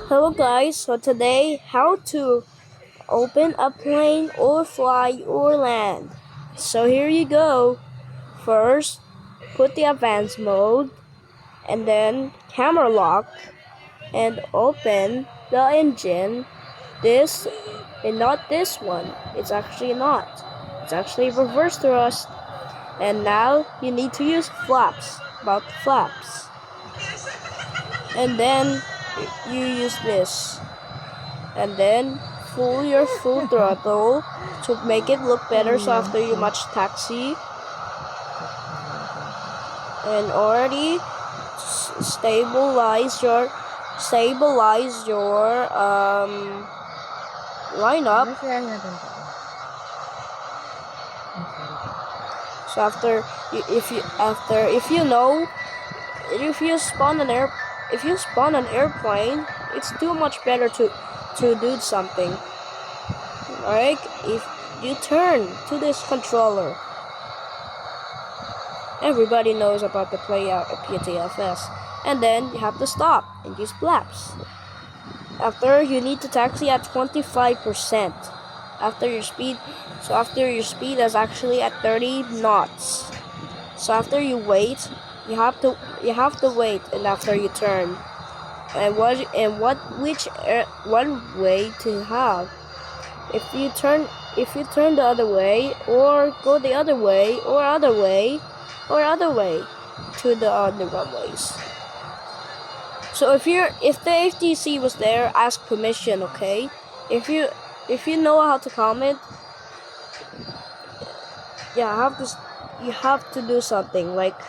Hello guys, so today how to open a plane or fly or land. So here you go. First, put the advanced mode and then camera lock and open the engine. This and not this one. It's actually not. It's actually reverse thrust. And now you need to use flaps, about the flaps. And then you use this. And then your full throttle to make it look better. So after you match taxi and already stabilize your lineup. So if you spawn an airplane, it's too much better to do something. Alright, if you turn to this controller, everybody knows about the play PTFS, and then you have to stop and use flaps. After, you need to taxi at 25%. After your speed is actually at 30 knots. So after you wait, you have to wait, and after you turn. One way to have. If you turn the other way, or go the other way, or other way to the other runways. So if the ATC was there, ask permission, okay? If you know how to comment, yeah, you have to do something like.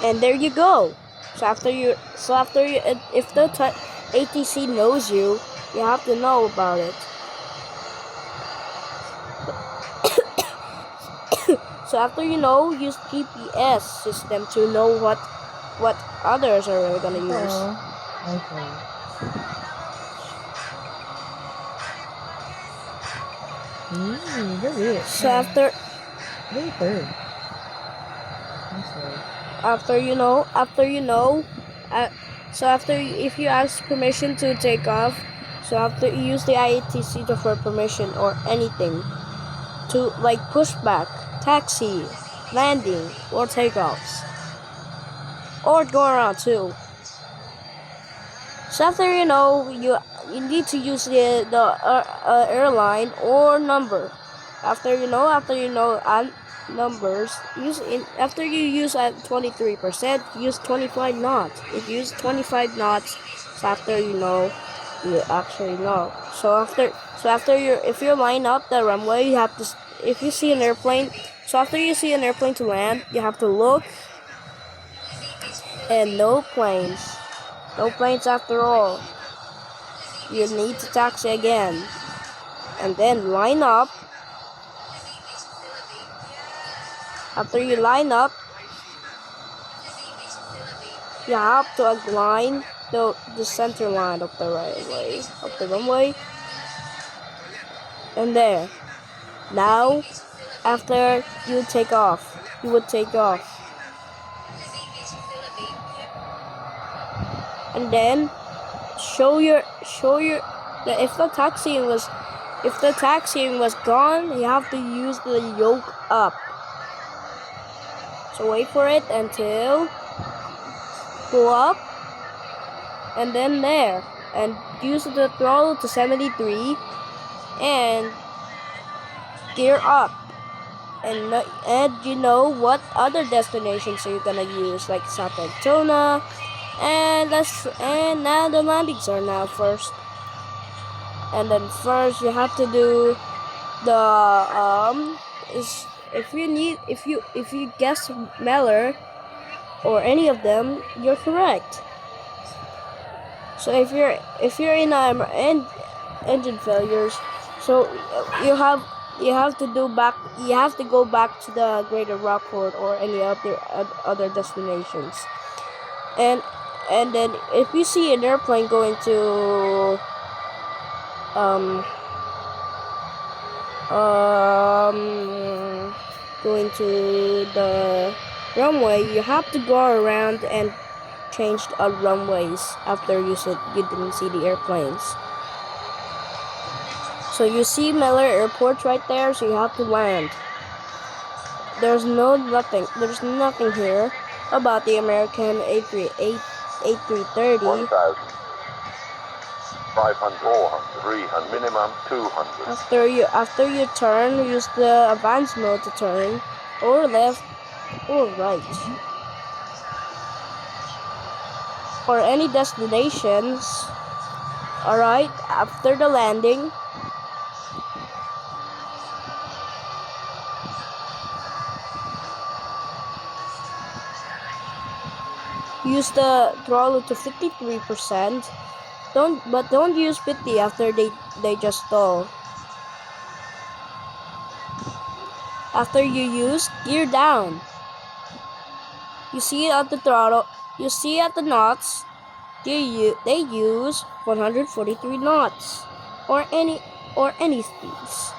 And there you go. So after you, if the ATC knows you have to know about it. So after you know, use GPS system to know what others are really gonna use. Okay. You're weird. So after. Really third. I'm sorry. If you ask permission to take off, so after you use the IATC for permission or anything to like pushback, taxi, landing, or takeoffs, or go around too. So after you need to use the airline or number. After you know numbers, after you use at 23%, use 25 knots. If you use 25 knots, so after you actually know. So if you line up the runway, you have to. If you see an airplane, so after you see an airplane to land, you have to look, and no planes after all. You need to taxi again, and then line up. After you line up, you have to align the center line of the runway, and there. Now, after you take off, would take off, and then show your if the taxiing was gone, you have to use the yoke up. So wait for it until pull up, and then there, and use the throttle to 73 and gear up, and you know what other destinations are you gonna use, like South Daytona, and now the landings are now first, and then first you have to do the if you guess Meller or any of them, you're correct. So if you're in engine failures, so you have you have to go back to the Greater Rockford or any other destinations. And then if you see an airplane going to going to the runway, you have to go around and change runways after you didn't see the airplanes. So you see Miller Airport right there, so you have to land. There's nothing here about the American A330. 1,000, 500, 400, 300, minimum 200. After you turn, use the advanced mode to turn, or left, or right, or any destinations. Alright, after the landing, use the throttle to 53%. Don't use 50 after they just stall. After you use gear down, you see at the throttle, you see at the knots, they use 143 knots or any speeds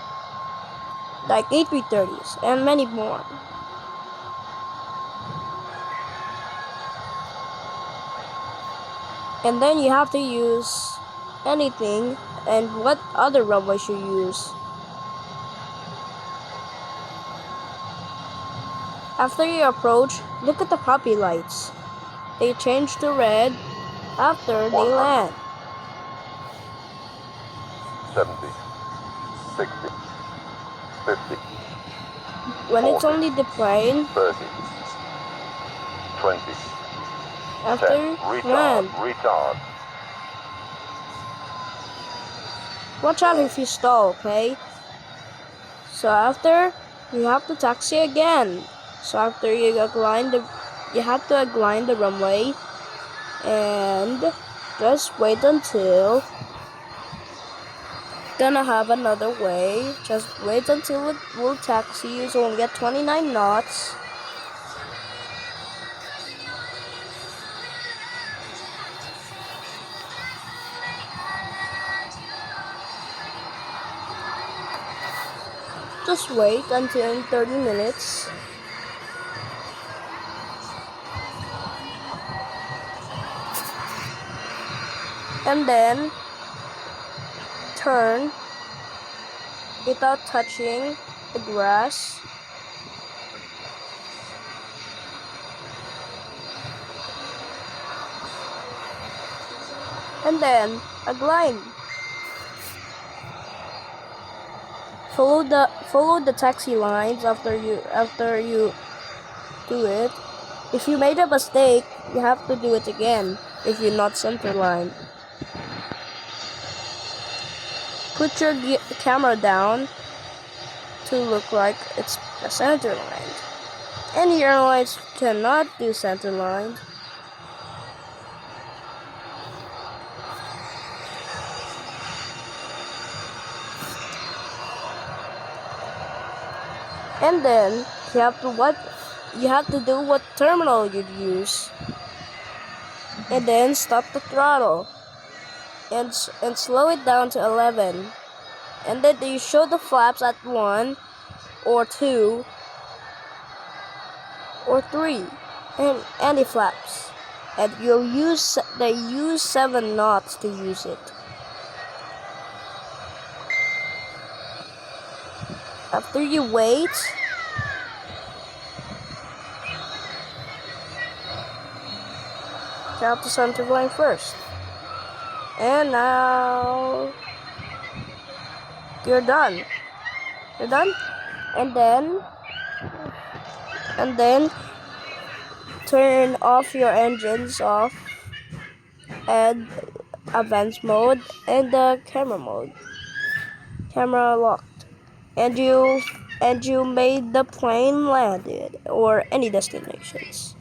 like A330s and many more. And then you have to use anything, and what other runway should you use. After you approach, look at the puppy lights. They change to red after they land. 70, 60, 50. When 40, it's only the plane, 30, 20. after 10, land. retard. Watch out if you stall, okay? So after, you have to taxi again. So after you have to align the runway, and just wait until gonna have another way. Just wait until it will taxi. You only get 29 knots. Just wait until 30 minutes. And then turn without touching the grass. And then align. Follow the taxi lines after you do it. If you made a mistake, you have to do it again if you're not center line. Put your camera down to look like it's a center line. Any airlines cannot do center line. And then you have to do what terminal you'd use. And then stop the throttle and slow it down to 11. And then you show the flaps at 1 or 2 or 3 and any flaps. And they use 7 knots to use it. After you wait, count the center line first. And now you're done. You're done? And then turn off your engines off and advanced mode and the camera mode. Camera locked. And you made the plane landed or any destinations.